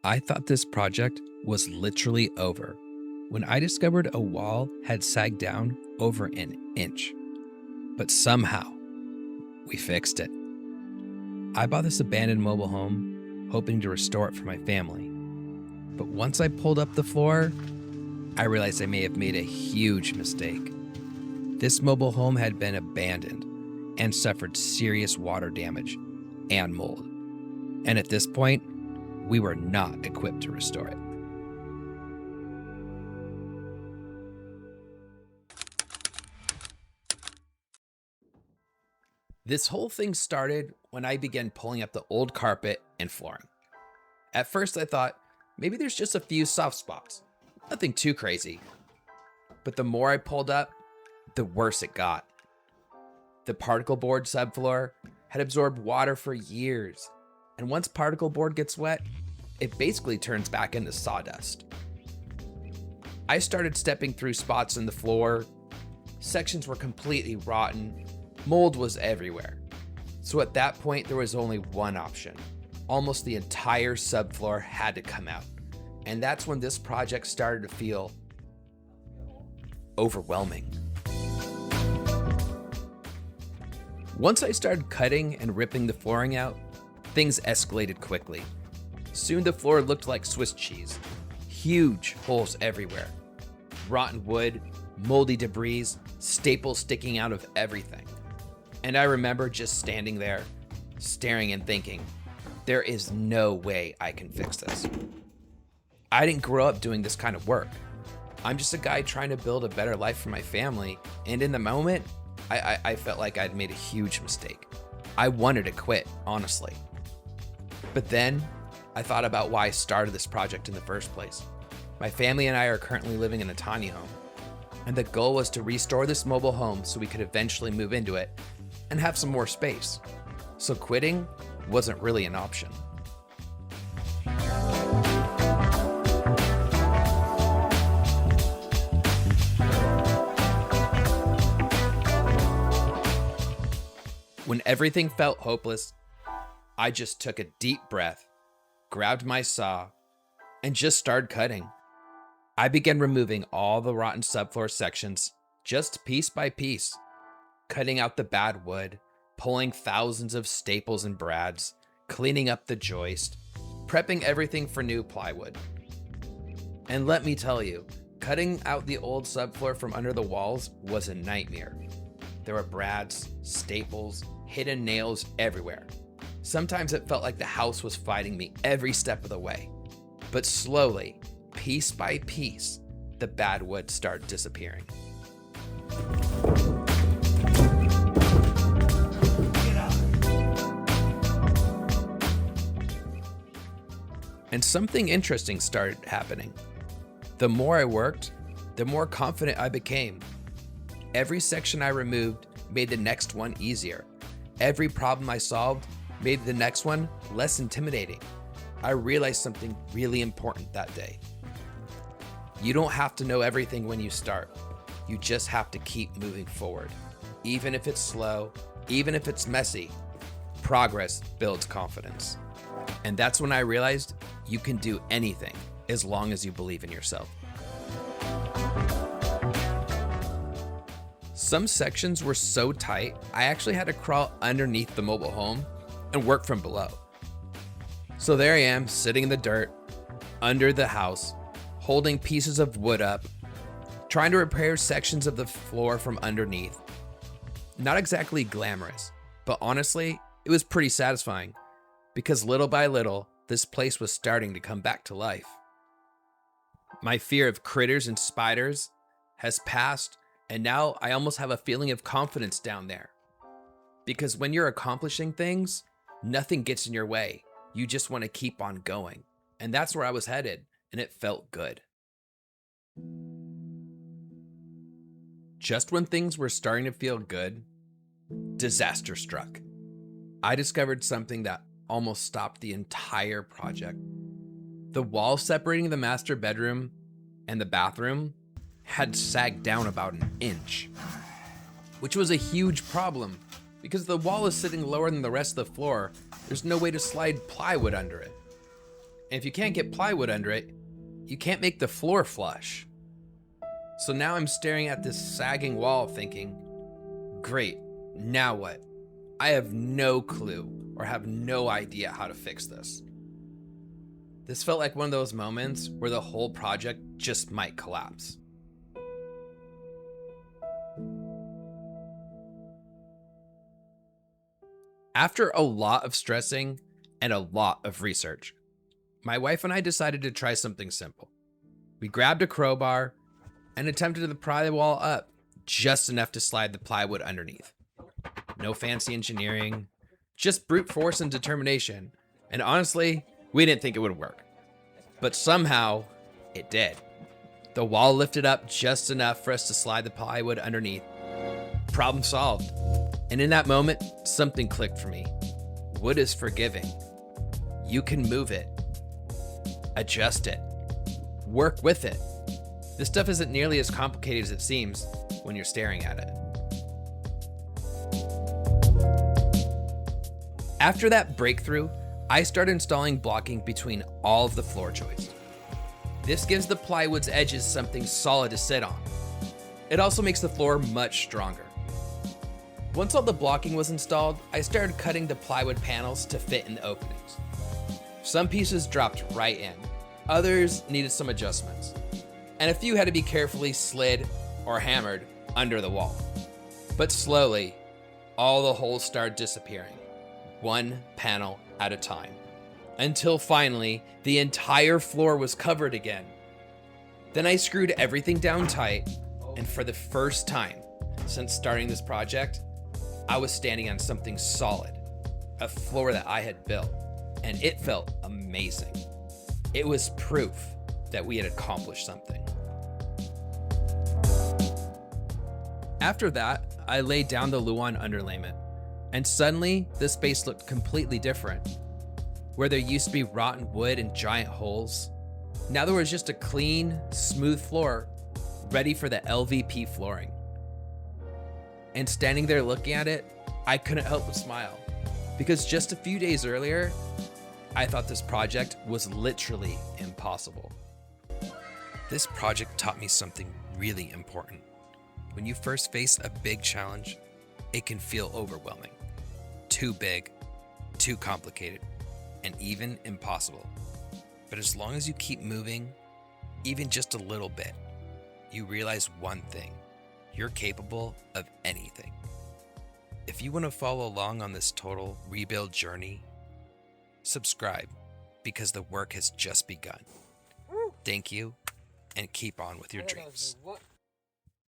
I thought this project was literally over when I discovered a wall had sagged down over an inch. But somehow, we fixed it. I bought this abandoned mobile home, hoping to restore it for my family. But once I pulled up the floor, I realized I may have made a huge mistake. This mobile home had been abandoned and suffered serious water damage and mold. And at this point, we were not equipped to restore it. This whole thing started when I began pulling up the old carpet and flooring. At first I thought, maybe there's just a few soft spots, nothing too crazy. But the more I pulled up, the worse it got. The particle board subfloor had absorbed water for years, and once particle board gets wet, it basically turns back into sawdust. I started stepping through spots in the floor. Sections were completely rotten. Mold was everywhere. So at that point, there was only one option. Almost the entire subfloor had to come out. And that's when this project started to feel overwhelming. Once I started cutting and ripping the flooring out, things escalated quickly. Soon the floor looked like Swiss cheese. Huge holes everywhere. Rotten wood, moldy debris, staples sticking out of everything. And I remember just standing there, staring and thinking, there is no way I can fix this. I didn't grow up doing this kind of work. I'm just a guy trying to build a better life for my family, and in the moment, I felt like I'd made a huge mistake. I wanted to quit, honestly. But then, I thought about why I started this project in the first place. My family and I are currently living in a tiny home, and the goal was to restore this mobile home so we could eventually move into it and have some more space. So quitting wasn't really an option. When everything felt hopeless, I just took a deep breath, grabbed my saw, and just started cutting. I began removing all the rotten subfloor sections, just piece by piece, cutting out the bad wood, pulling thousands of staples and brads, cleaning up the joist, prepping everything for new plywood. And let me tell you, cutting out the old subfloor from under the walls was a nightmare. There were brads, staples, hidden nails everywhere. Sometimes it felt like the house was fighting me every step of the way. But slowly, piece by piece, the bad wood started disappearing. And something interesting started happening. The more I worked, the more confident I became. Every section I removed made the next one easier. Every problem I solved made the next one less intimidating. I realized something really important that day. You don't have to know everything when you start. You just have to keep moving forward. Even if it's slow, even if it's messy, progress builds confidence. And that's when I realized you can do anything as long as you believe in yourself. Some sections were so tight, I actually had to crawl underneath the mobile home and work from below. So there I am, sitting in the dirt, under the house, holding pieces of wood up, trying to repair sections of the floor from underneath. Not exactly glamorous, but honestly, it was pretty satisfying because little by little, this place was starting to come back to life. My fear of critters and spiders has passed, and now I almost have a feeling of confidence down there. Because when you're accomplishing things, nothing gets in your way. You just want to keep on going. And that's where I was headed, and it felt good. Just when things were starting to feel good, disaster struck. I discovered something that almost stopped the entire project. The wall separating the master bedroom and the bathroom had sagged down about an inch, which was a huge problem because the wall is sitting lower than the rest of the floor. There's no way to slide plywood under it. And if you can't get plywood under it, you can't make the floor flush. So now I'm staring at this sagging wall thinking, great, now what? I have no clue or have no idea how to fix this. This felt like one of those moments where the whole project just might collapse. After a lot of stressing and a lot of research, my wife and I decided to try something simple. We grabbed a crowbar and attempted to pry the wall up just enough to slide the plywood underneath. No fancy engineering, just brute force and determination. And honestly, we didn't think it would work. But somehow, it did. The wall lifted up just enough for us to slide the plywood underneath. Problem solved. And in that moment, something clicked for me. Wood is forgiving. You can move it, adjust it, work with it. This stuff isn't nearly as complicated as it seems when you're staring at it. After that breakthrough, I started installing blocking between all of the floor joists. This gives the plywood's edges something solid to sit on. It also makes the floor much stronger. Once all the blocking was installed, I started cutting the plywood panels to fit in the openings. Some pieces dropped right in, others needed some adjustments, and a few had to be carefully slid or hammered under the wall. But slowly, all the holes started disappearing, one panel at a time, until finally the entire floor was covered again. Then I screwed everything down tight, and for the first time since starting this project, I was standing on something solid, a floor that I had built, and it felt amazing. It was proof that we had accomplished something. After that, I laid down the Luan underlayment, and suddenly the space looked completely different. Where there used to be rotten wood and giant holes, now there was just a clean, smooth floor ready for the LVP flooring. And standing there looking at it, I couldn't help but smile, because just a few days earlier, I thought this project was literally impossible. This project taught me something really important. When you first face a big challenge, it can feel overwhelming. Too big, too complicated, and even impossible. But as long as you keep moving, even just a little bit, you realize one thing: you're capable of anything. If you want to follow along on this total rebuild journey, subscribe, because the work has just begun. Thank you, and keep on with your dreams.